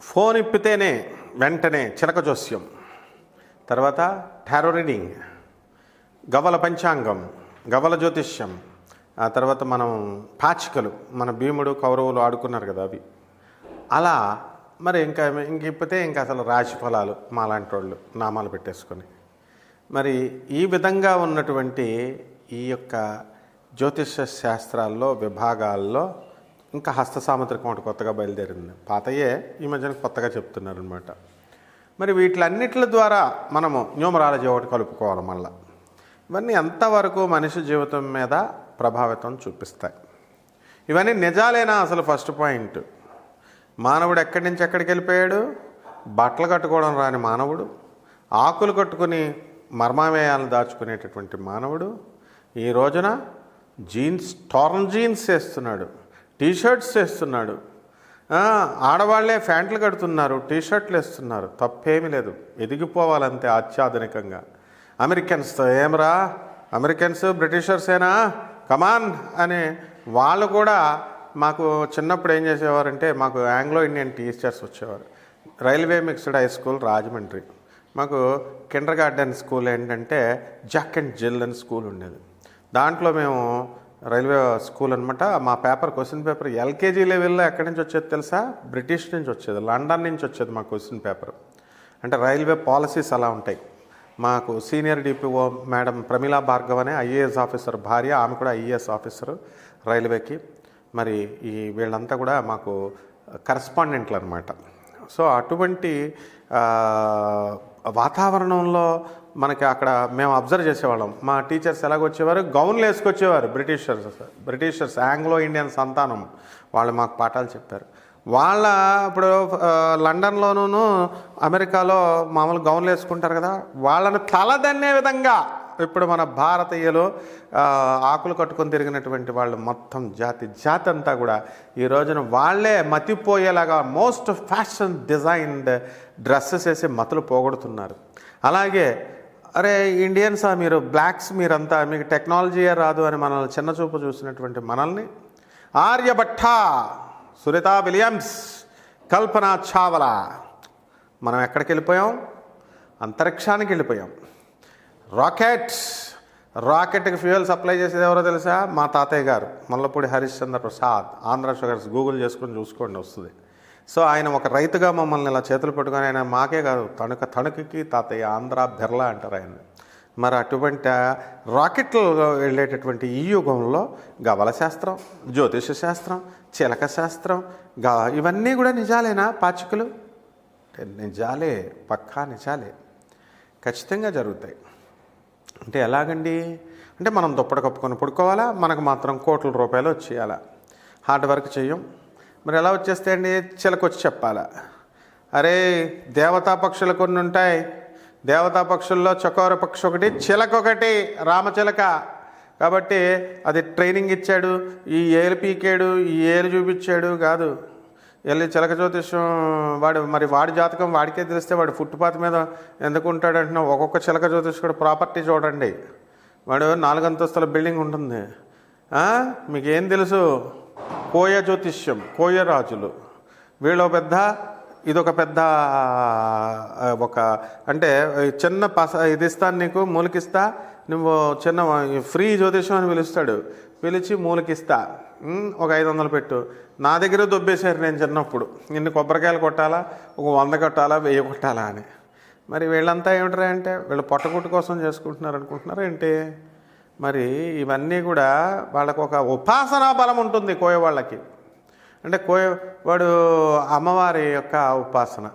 Phone ఇప్పితేనే వెంటనే చిలక జోస్యం, తర్వాత టారో రీడింగ్, గవ్వల పంచాంగం, గవ్వల జ్యోతిష్యం, ఆ తర్వాత మనం పాచికలు, మన భీముడు కౌరవులు ఆడుకున్నారు కదా అవి. అలా మరి ఇంక ఇప్పితే ఇంకా అసలు రాశి ఫలాలు మాలాంటి వాళ్ళు నామాలు పెట్టేసుకొని మరి ఈ విధంగా ఉన్నటువంటి ఈ యొక్క జ్యోతిష శాస్త్రాల్లో విభాగాల్లో ఇంకా హస్త సాముద్రికం ఒకటి కొత్తగా బయలుదేరింది. పాతయే ఈ మధ్యన కొత్తగా చెప్తున్నారనమాట. మరి వీటిలన్నిటి ద్వారా మనము న్యూమరాలజీ ఒకటి కలుపుకోవాలి. మళ్ళీ ఇవన్నీ ఎంతవరకు మనిషి జీవితం మీద ప్రభావితం చూపిస్తాయి? ఇవన్నీ నిజాలేనా? అసలు ఫస్ట్ పాయింట్, మానవుడు ఎక్కడి నుంచి ఎక్కడికి వెళ్ళిపోయాడు? బట్టలు కట్టుకోవడం రాని మానవుడు, ఆకులు కట్టుకుని మర్మామేయాలను దాచుకునేటటువంటి మానవుడు ఈ రోజున టార్న్ జీన్స్ వేస్తున్నాడు, టీషర్ట్స్ వేస్తున్నాడు. ఆడవాళ్లే ప్యాంట్లు కడుతున్నారు, టీషర్ట్లు వేస్తున్నారు. తప్పేమీ లేదు, ఎదిగిపోవాలంతే అత్యాధునికంగా. అమెరికన్స్తో ఏమరా, అమెరికన్స్ బ్రిటిషర్సేనా, కమాన్ అని వాళ్ళు కూడా మాకు చిన్నప్పుడు ఏం చేసేవారంటే, మాకు ఆంగ్లో ఇండియన్ టీచర్స్ వచ్చేవారు. Railway mixed high school Rajahmundry. మాకు కిండర్ గార్డెన్ స్కూల్ ఏంటంటే జాక్ అండ్ జిల్ అని స్కూల్ ఉండేది. దాంట్లో మేము రైల్వే స్కూల్ అనమాట. మా క్వశ్చన్ పేపర్ ఎల్కేజీ లెవెల్లో ఎక్కడి నుంచి వచ్చేది తెలుసా? బ్రిటిష్ నుంచి వచ్చేది, లండన్ నుంచి వచ్చేది మా క్వశ్చన్ పేపర్. అంటే రైల్వే పాలసీస్ అలా ఉంటాయి. మాకు senior DPO madam Pramila Bhargav అనే ఐఏఎస్ ఆఫీసర్ భార్య, ఆమె కూడా ఐఏఎస్ ఆఫీసరు రైల్వేకి. మరి ఈ వీళ్ళంతా కూడా మాకు కరస్పాండెంట్లు అనమాట. సో అటువంటి వాతావరణంలో మనకి అక్కడ మేము అబ్జర్వ్ చేసేవాళ్ళం. మా టీచర్స్ ఎలాగొచ్చేవారు? గౌన్లు వేసుకొచ్చేవారు. బ్రిటిషర్స్ ఆంగ్లో ఇండియన్ సంతానం వాళ్ళు మాకు పాఠాలు చెప్పారు. వాళ్ళ ఇప్పుడు లండన్లోనూ అమెరికాలో మామూలు గౌన్లు వేసుకుంటారు కదా, వాళ్ళని తలదన్నే విధంగా ఇప్పుడు మన భారతీయులు ఆకులు కట్టుకొని తిరిగినటువంటి వాళ్ళు మొత్తం జాతి అంతా కూడా ఈ రోజున వాళ్ళే మతిపోయేలాగా మోస్ట్ ఫ్యాషన్ డిజైన్డ్ డ్రెస్సెస్ వేసి మతులు పోగొడుతున్నారు. అలాగే అరే ఇండియన్సా మీరు, బ్లాక్స్ మీరంతా, మీకు టెక్నాలజీయే రాదు అని మనల్ని చిన్నచూపు చూసినటువంటి మనల్ని ఆర్యభట్ట, సునీతా విలియమ్స్, కల్పనా చావ్లా, మనం ఎక్కడికి వెళ్ళిపోయాం? అంతరిక్షానికి వెళ్ళిపోయాం. రాకెట్కి ఫ్యూయల్ సప్లై చేసేది ఎవరో తెలుసా? మా తాతయ్య గారు మల్లపూడి హరిశ్చంద్ర ప్రసాద్, ఆంధ్ర షుగర్స్. గూగుల్ చేసుకొని చూసుకోండి, వస్తుంది. సో ఆయన ఒక రైతుగా మమ్మల్ని ఇలా చేతులు పెట్టుకొని, ఆయన మాకే కాదు తణుకుకి తాతయ్య, ఆంధ్ర బిర్లా అంటారు ఆయన. మరి అటువంటి రాకెట్లు వెళ్ళేటటువంటి ఈ యుగంలో గవల శాస్త్రం, జ్యోతిష శాస్త్రం, చిలక శాస్త్రం, ఇవన్నీ కూడా నిజాలేనా? పాచికలు నిజాలే, పక్కా నిజాలే, ఖచ్చితంగా జరుగుతాయి. అంటే ఎలాగండి? అంటే మనం దుప్పటి కప్పుకొని పడుకోవాలా? మనకు మాత్రం కోట్ల రూపాయలు వచ్చేయాలా? హార్డ్ వర్క్ చెయ్యం. మరి ఎలా వచ్చేస్తాయండి? చిలకొచ్చి చెప్పాలా? అరే దేవతా పక్షులు కొన్ని ఉంటాయి. దేవతా పక్షుల్లో చకోర పక్షి ఒకటి, చిలక ఒకటి, రామచిలక. కాబట్టి అది ట్రైనింగ్ ఇచ్చాడు, ఈ ఏలు పీకాడు, ఈ ఏలు చూపించాడు కాదు. వెళ్ళి చిలక జ్యోతిష్యం వాడి జాతకం వాడికే తెలిస్తే వాడు ఫుట్పాత్ మీద ఎందుకు ఉంటాడంటున్నా. ఒక్కొక్క చిలక జ్యోతిష్కుడు ప్రాపర్టీ చూడండి. వాడు 4 అంతస్తుల బిల్డింగ్ ఉంటుంది. మీకేం తెలుసు? కోయ జ్యోతిష్యం, కోయ రాజులు వీళ్ళు పెద్ద, ఇదొక పెద్ద అంటే చిన్న ఇది ఇస్తాను నీకు, మూలికిస్తా, నువ్వు చిన్న ఫ్రీ జ్యోతిష్యం అని పిలుస్తాడు. పిలిచి మూలికిస్తా, ఒక 500 పెట్టు. నా దగ్గర దొబ్బేశారు నేను చిన్నప్పుడు. ఇన్ని కొబ్బరికాయలు కొట్టాలా, ఒక 100 కొట్టాలా, 1000 కొట్టాలా అని. మరి వీళ్ళంతా ఏమిటారా అంటే వీళ్ళు పొట్టగుట్టు కోసం చేసుకుంటున్నారు అనుకుంటున్నారు ఏంటి? మరి ఇవన్నీ కూడా వాళ్ళకు ఒక ఉపాసనా బలం ఉంటుంది కోయ వాళ్ళకి. అంటే వాడు అమ్మవారి యొక్క ఉపాసన,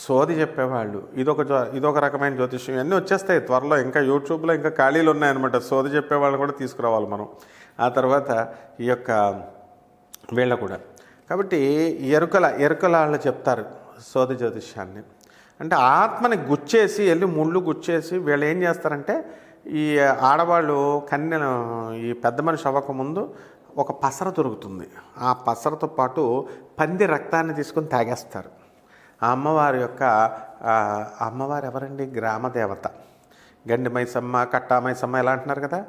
సోది చెప్పేవాళ్ళు, ఇదొక రకమైన జ్యోతిష్యం. ఇవన్నీ వచ్చేస్తాయి త్వరలో. ఇంకా యూట్యూబ్లో ఇంకా ఖాళీలు ఉన్నాయన్నమాట. సోది చెప్పేవాళ్ళు కూడా తీసుకురావాలి మనం. ఆ తర్వాత ఈ యొక్క వీళ్ళ కూడా. కాబట్టి ఎరుకలాళ్ళు చెప్తారు సోది జ్యోతిష్యాన్ని. అంటే ఆత్మని గుచ్చేసి, వెళ్ళి ముళ్ళు గుచ్చేసి వీళ్ళు ఏం చేస్తారంటే, ఈ ఆడవాళ్ళు కన్యను, ఈ పెద్ద మనిషి అవ్వకముందు ఒక పసర దొరుకుతుంది. ఆ పసరతో పాటు పంది రక్తాన్ని తీసుకొని తాగేస్తారు. ఆ అమ్మవారు ఎవరండి? గ్రామదేవత. గండి మైసమ్మ, కట్టా మైసమ్మ ఇలా అంటున్నారు కదా,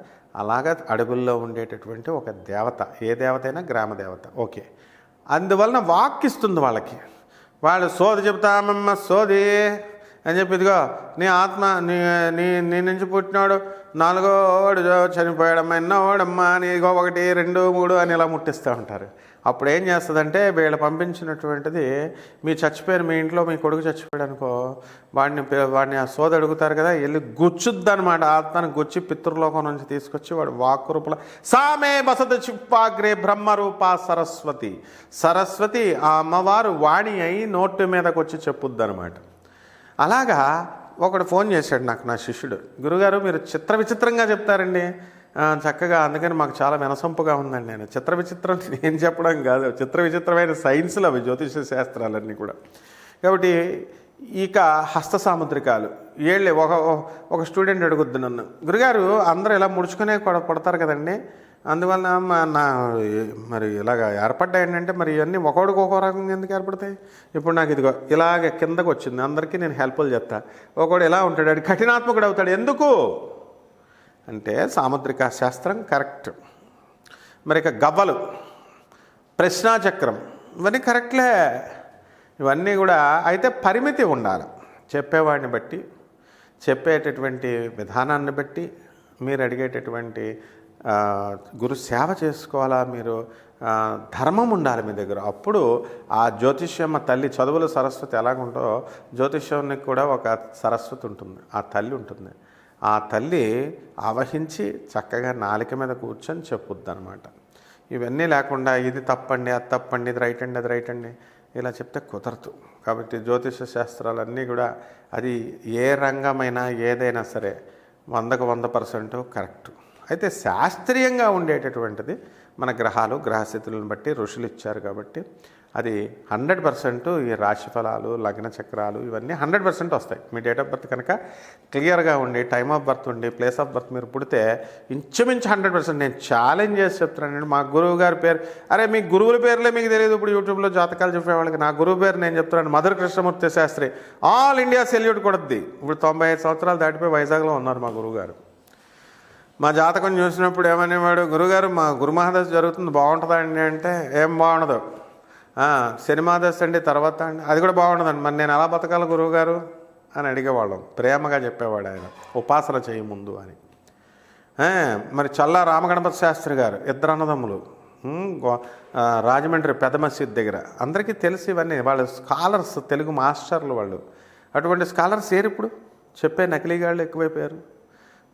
అలాగా అడవుల్లో ఉండేటటువంటి ఒక దేవత. ఏ దేవత అయినా గ్రామదేవత. ఓకే. అందువలన వాక్ ఇస్తుంది వాళ్ళకి. వాళ్ళు సోది చెబుతామమ్మ సోది అని చెప్పి, ఇదిగో నీ ఆత్మ నీ నుంచి పుట్టినాడు, 4వ వాడు చనిపోయాడమ్మా, ఎన్నోవాడమ్మా అని, ఇదిగో 1, 2, 3 అని ఇలా ముట్టిస్తూ ఉంటారు. అప్పుడు ఏం చేస్తుందంటే, వీళ్ళు పంపించినటువంటిది, మీ చచ్చిపోయిన మీ ఇంట్లో మీ కొడుకు చచ్చిపోయాడు అనుకో, వాడిని ఆ సోద అడుగుతారు కదా, వెళ్ళి గుచ్చుద్ది అనమాట. ఆత్మను గుచ్చి పితృలోకం నుంచి తీసుకొచ్చి వాడు వాక్కురూపల సామే బసత చిప్పాగ్రే బ్రహ్మరూప సరస్వతి. సరస్వతి ఆ అమ్మవారు వాణి అయి నోటి మీదకి వచ్చి చెప్పుద్ది అనమాట. అలాగా ఒకడు ఫోన్ చేశాడు నాకు, నా శిష్యుడు, గురుగారు మీరు విచిత్రంగా చెప్తారండి చక్కగా, అందుకని మాకు చాలా వినసొంపుగా ఉందండి. నేను విచిత్రం నేను చెప్పడం కాదు, విచిత్రమైన సైన్సులు అవి, జ్యోతిష శాస్త్రాలన్నీ కూడా. కాబట్టి ఇక హస్త సాముద్రికాలు ఏళ్ళే ఒక స్టూడెంట్ అడుగుద్ది నన్ను, గురుగారు అందరూ ఇలా ముడుచుకునే పడతారు కదండి, అందువల్ల మరి ఇలాగ ఏర్పడ్డాయి అంటే, మరి ఇవన్నీ ఒకడికి ఒక్కో రకంగా ఎందుకు ఏర్పడతాయి? ఇప్పుడు నాకు ఇదిగో ఇలాగ కిందకు వచ్చింది, అందరికీ నేను హెల్ప్లు చెప్తా. ఒకడు ఎలా ఉంటాడు, అది కఠినాత్మకుడు అవుతాడు. ఎందుకు అంటే సాముద్రిక శాస్త్రం కరెక్ట్. మరి ఇక గవ్వలు, ప్రశ్నాచక్రం, ఇవన్నీ కరెక్ట్లే. ఇవన్నీ కూడా అయితే పరిమితి ఉండాలి. చెప్పేవాడిని బట్టి, చెప్పేటటువంటి విధానాన్ని బట్టి, మీరు అడిగేటటువంటి గురు సేవ చేసుకోవాలా, మీరు ధర్మం ఉండాలి మీ దగ్గర. అప్పుడు ఆ జ్యోతిష్యమ్మ తల్లి, చదువుల సరస్వతి ఎలాగుంటో జ్యోతిష్యానికి కూడా ఒక సరస్వతి ఉంటుంది, ఆ తల్లి ఉంటుంది. ఆ తల్లి ఆవహించి చక్కగా నాలిక మీద కూర్చొని చెప్పుద్ది అనమాట. ఇవన్నీ లేకుండా ఇది తప్పండి, అది తప్పండి, ఇది రైట్ అండి, అది రైట్ అండి ఇలా చెప్తే కుదరదు. కాబట్టి జ్యోతిష శాస్త్రాలన్నీ కూడా అది ఏ రంగమైనా ఏదైనా సరే 100కు 100% కరెక్ట్. అయితే శాస్త్రీయంగా ఉండేటటువంటిది మన గ్రహాలు, గ్రహస్థితులను బట్టి ఋషులు ఇచ్చారు. కాబట్టి అది 100% ఈ రాశి ఫలాలు, లగ్న చక్రాలు ఇవన్నీ 100% వస్తాయి. మీ డేట్ ఆఫ్ బర్త్ కనుక క్లియర్గా ఉండి, టైమ్ ఆఫ్ బర్త్ ఉండి, ప్లేస్ ఆఫ్ బర్త్ మీరు పుడితే ఇంచుమించు 100%. నేను ఛాలెంజ్ చేసి చెప్తున్నానండి. మా గురువు గారి పేరు, అరే మీ గురువుల పేర్లే మీకు తెలియదు. ఇప్పుడు యూట్యూబ్లో జాతకాలు చెప్పేవాళ్ళకి నా గురువు పేరు నేను చెప్తున్నాను, Madhura Krishnamurthy Shastri. All India salute కొడద్ది. ఇప్పుడు 95 సంవత్సరాలు దాటిపోయి వైజాగ్లో ఉన్నారు మా గురువుగారు. మా జాతకం చూసినప్పుడు ఏమనేవాడు, గురుగారు మా గురుమహాదశ జరుగుతుంది బాగుంటుందా అండి అంటే, ఏం బాగుండదు. శనిమాదశ అండి తర్వాత అండి, అది కూడా బాగుండదండి. మరి నేను ఎలా బతకాలి గురువుగారు అని అడిగేవాళ్ళం. ప్రేమగా చెప్పేవాడు ఆయన, ఉపాసన చేయ ముందు అని. మరి చల్లా రామగణపతి శాస్త్రి గారు, ఇద్దరు అన్నదమ్ములు, రాజమండ్రి పెద్ద మసీద్ దగ్గర. అందరికీ తెలిసి ఇవన్నీ, వాళ్ళు స్కాలర్స్, తెలుగు మాస్టర్లు వాళ్ళు. అటువంటి స్కాలర్స్ ఏరు ఇప్పుడు, చెప్పే నకిలీగాళ్ళు ఎక్కువైపోయారు.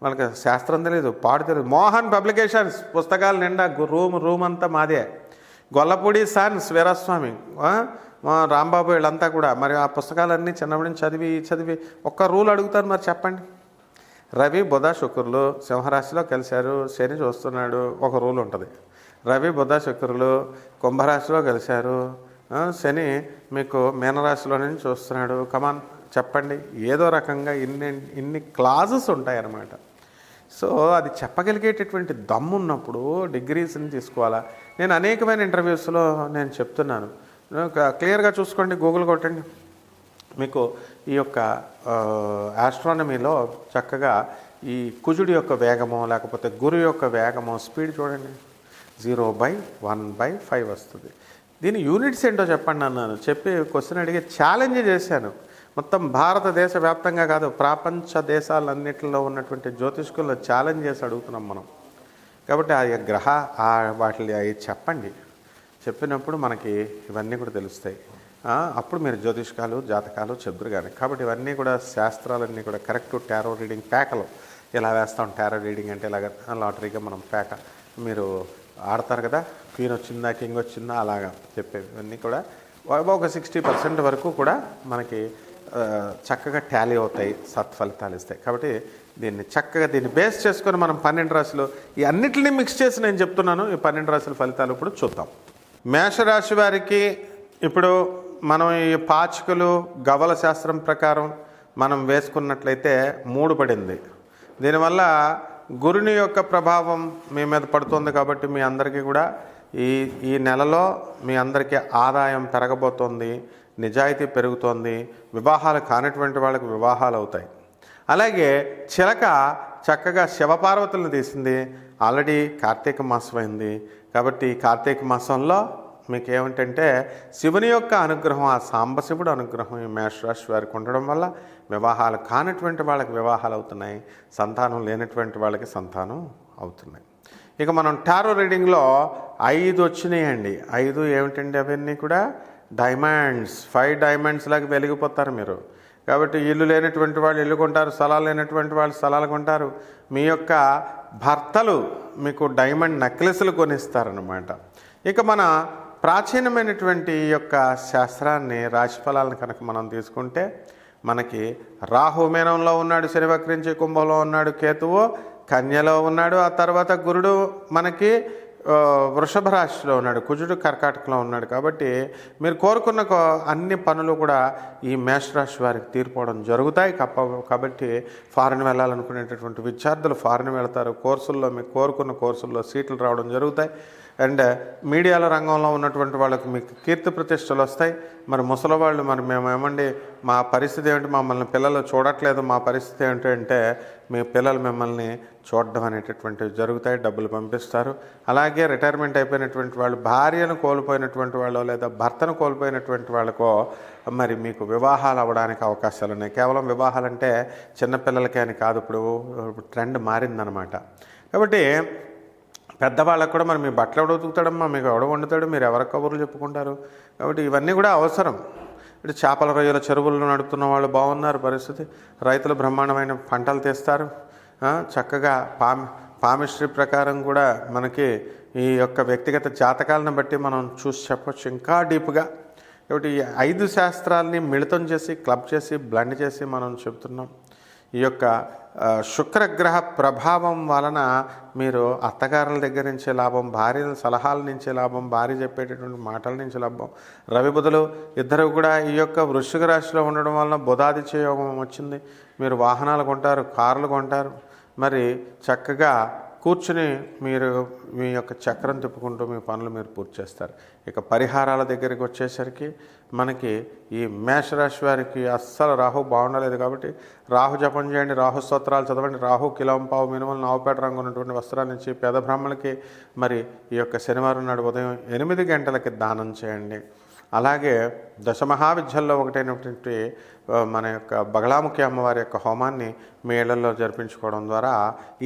వాళ్ళకి శాస్త్రం తెలియదు, పాడు తెలియదు. మోహన్ పబ్లికేషన్స్ పుస్తకాలు నిండా రూమ్ అంతా మాదే. గొల్లపూడి సన్స్ వీరస్వామి, రాంబాబు వీళ్ళంతా కూడా. మరి ఆ పుస్తకాలన్నీ చిన్నప్పటి నుంచి చదివి ఒక్క రూల్ అడుగుతారు, మరి చెప్పండి. రవి బుధ శుక్రులు సింహరాశిలో కలిశారు, శని చూస్తున్నాడు, ఒక రూల్ ఉంటుంది. రవి బుధ శుక్రులు కుంభరాశిలో కలిశారు, శని మీకు మీనరాశిలో నుంచి చూస్తున్నాడు. కమాన్ చెప్పండి. ఏదో రకంగా ఇన్ని క్లాజెస్ ఉంటాయన్నమాట. సో అది చెప్పగలిగేటటువంటి దమ్ము ఉన్నప్పుడు డిగ్రీస్ని తీసుకోవాలా. నేను అనేకమైన ఇంటర్వ్యూస్లో నేను చెప్తున్నాను, క్లియర్గా చూసుకోండి, గూగుల్ కొట్టండి. మీకు ఈ యొక్క ఆస్ట్రానమీలో చక్కగా ఈ కుజుడి యొక్క వేగము, లేకపోతే గురు యొక్క వేగము, స్పీడ్ చూడండి, 0/1/5 వస్తుంది. దీని యూనిట్స్ ఏంటో చెప్పండి అన్నాను. చెప్పి క్వశ్చన్ అడిగి ఛాలెంజ్ చేశాను. మొత్తం భారతదేశ వ్యాప్తంగా కాదు, ప్రపంచ దేశాలన్నింటిలో ఉన్నటువంటి జ్యోతిష్కుల్లో ఛాలెంజ్ చేసి అడుగుతున్నాం మనం. కాబట్టి ఆ గ్రహ వాటిని అవి చెప్పండి. చెప్పినప్పుడు మనకి ఇవన్నీ కూడా తెలుస్తాయి. అప్పుడు మీరు జ్యోతిష్కాలు, జాతకాలు చెబుతారు కానీ. కాబట్టి ఇవన్నీ కూడా శాస్త్రాలన్నీ కూడా కరెక్ట్. టారో రీడింగ్ ప్యాకలు ఇలా వేస్తాం. టారో రీడింగ్ అంటే ఇలాగ లాటరీగా మనం ప్యాక, మీరు ఆడతారు కదా, క్వీన్ వచ్చిందా, కింగ్ వచ్చిందా, అలాగా చెప్పేవి ఇవన్నీ కూడా ఒక 60% వరకు కూడా మనకి చక్కగా టాలీ అవుతాయి, సత్ఫలితాలు ఇస్తాయి. కాబట్టి దీన్ని బేస్ చేసుకొని మనం 12 రాశులు ఈ అన్నిటిని మిక్స్ చేసి నేను చెప్తున్నాను. ఈ 12 రాశుల ఫలితాలు ఇప్పుడు చూద్దాం. మేషరాశి వారికి ఇప్పుడు మనం ఈ పాచికలు గవల శాస్త్రం ప్రకారం మనం వేసుకున్నట్లయితే 3 పడింది. దీనివల్ల గురుని యొక్క ప్రభావం మీ మీద పడుతుంది. కాబట్టి మీ అందరికీ కూడా ఈ నెలలో మీ అందరికీ ఆదాయం పెరగబోతోంది, నిజాయితీ పెరుగుతోంది, వివాహాలు కానిటువంటి వాళ్ళకి వివాహాలు అవుతాయి. అలాగే చిలక చక్కగా శివపార్వతులను తీసింది. ఆల్రెడీ కార్తీక మాసం అయింది. కాబట్టి కార్తీక మాసంలో మీకు ఏమిటంటే శివుని యొక్క అనుగ్రహం, ఆ సాంబశివుడు అనుగ్రహం ఈ మేషరాశి వారికి ఉండడం వల్ల వివాహాలు కానటువంటి వాళ్ళకి వివాహాలు అవుతున్నాయి, సంతానం లేనటువంటి వాళ్ళకి సంతానం అవుతున్నాయి. ఇక మనం టారో రీడింగ్లో 5 వచ్చినాయండి. 5 ఏమిటండి అవన్నీ కూడా డైమండ్స్. 5 డైమండ్స్ లాగా వెలిగిపోతారు మీరు. కాబట్టి ఇల్లు లేనటువంటి వాళ్ళు ఇల్లు కొంటారు, స్థలాలు లేనటువంటి వాళ్ళు స్థలాలు కొంటారు. మీ యొక్క భర్తలు మీకు డైమండ్ నెక్లెస్లు కొనిస్తారనమాట. ఇక మన ప్రాచీనమైనటువంటి ఈ యొక్క శాస్త్రాన్ని, రాశిఫలాలను కనుక మనం తీసుకుంటే మనకి రాహు మీనంలో ఉన్నాడు, శని వక్రించి కుంభంలో ఉన్నాడు, కేతువు కన్యలో ఉన్నాడు, ఆ తర్వాత గురుడు మనకి వృషభ రాశిలో ఉన్నాడు, కుజుడు కర్కాటకంలో ఉన్నాడు. కాబట్టి మీరు కోరుకున్న అన్ని పనులు కూడా ఈ మేషరాశి వారికి తీరిపోవడం జరుగుతాయి. కాబట్టి ఫారెన్ వెళ్ళాలనుకునేటటువంటి విద్యార్థులు ఫారెన్ వెళ్తారు. కోర్సుల్లో మీకు కోరుకున్న కోర్సుల్లో సీట్లు రావడం జరుగుతాయి. అండ్ మీడియాల రంగంలో ఉన్నటువంటి వాళ్ళకి మీకు కీర్తి ప్రతిష్టలు వస్తాయి. మరి ముసలివాళ్ళు మరి మేము ఏమండి మా పరిస్థితి ఏమిటి, మమ్మల్ని పిల్లలు చూడట్లేదు, మా పరిస్థితి ఏమిటంటే మీ పిల్లలు మిమ్మల్ని చూడడం అనేటటువంటివి జరుగుతాయి, డబ్బులు పంపిస్తారు. అలాగే రిటైర్మెంట్ అయిపోయినటువంటి వాళ్ళు, భార్యను కోల్పోయినటువంటి వాళ్ళు లేదా భర్తను కోల్పోయినటువంటి వాళ్ళకో మరి మీకు వివాహాలు అవ్వడానికి అవకాశాలు ఉన్నాయి. కేవలం వివాహాలంటే చిన్నపిల్లలకే అని కాదు, ఇప్పుడు ట్రెండ్ మారిందనమాట. కాబట్టి పెద్దవాళ్ళకు కూడా మరి మీ బట్టలు ఎవడ ఉతుకుతాడమ్మా, మీకు ఎవడ వండుతాడు, మీరు ఎవరి కబుర్లు చెప్పుకుంటారు. కాబట్టి ఇవన్నీ కూడా అవసరం. ఇప్పుడు చేపల రొయ్యల చెరువులను నడుపుతున్న వాళ్ళు బాగున్నారు పరిస్థితి. రైతులు బ్రహ్మాండమైన పంటలు తీస్తారు. చక్కగా పామిస్ట్రీ ప్రకారం కూడా మనకి ఈ యొక్క వ్యక్తిగత జాతకాలను బట్టి మనం చూసి చెప్పచ్చు ఇంకా డీప్గా. కాబట్టి ఈ 5 శాస్త్రాలని మిళితం చేసి, క్లబ్ చేసి, బ్లెండ్ చేసి మనం చెప్తున్నాం. ఈ యొక్క శుక్రగ్రహ ప్రభావం వలన మీరు అత్తగారుల దగ్గర నుంచే లాభం, భార్యల సలహాల నుంచే లాభం, భార్య చెప్పేటటువంటి మాటల నుంచి లాభం. రవి బుధులు ఇద్దరు కూడా ఈ యొక్క వృశ్చిక రాశిలో ఉండడం వలన బుధాదిత్య యోగం వచ్చింది. మీరు వాహనాలు కొంటారు, కార్లు కొంటారు. మరి చక్కగా కూర్చుని మీరు మీ యొక్క చక్రం తిప్పుకుంటూ మీ పనులు మీరు పూర్తి చేస్తారు. ఇక పరిహారాల దగ్గరికి వచ్చేసరికి మనకి ఈ మేషరాశి వారికి అస్సలు రాహు బాగుండలేదు. కాబట్టి రాహు జపం చేయండి, రాహు స్తోత్రాలు చదవండి. రాహు కిలోంపావు మినుమలు నావుపేట రంగు ఉన్నటువంటి వస్త్రాన్ని ఇచ్చి పేద బ్రాహ్మణులకి మరి ఈ యొక్క శనివారం నాడు ఉదయం 8 గంటలకి దానం చేయండి. అలాగే దశమహావిద్యల్లో ఒకటైనటువంటి మన యొక్క బగళాముఖి అమ్మవారి యొక్క హోమాన్ని మీ ఇళ్లలో జరిపించుకోవడం ద్వారా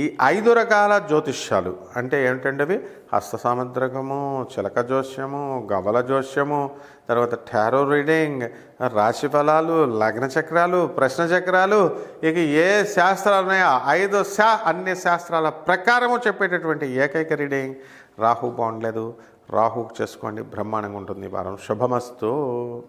ఈ 5 రకాల జ్యోతిష్యాలు అంటే ఏంటంటే అవి హస్త సాముద్రకము, చిలక జోస్యము, గవల జోస్యము, తర్వాత టారో రీడింగ్, రాశి ఫలాలు, లగ్న చక్రాలు, ప్రశ్న చక్రాలు, ఇక ఏ శాస్త్రాలు ఉన్నాయో 5 అన్ని శాస్త్రాల ప్రకారము చెప్పేటటువంటి ఏకైక రీడింగ్. రాహు బాగుండలేదు, రాహుకు చేసుకోండి, బ్రహ్మాండంగా ఉంటుంది. వారం శుభమస్తు.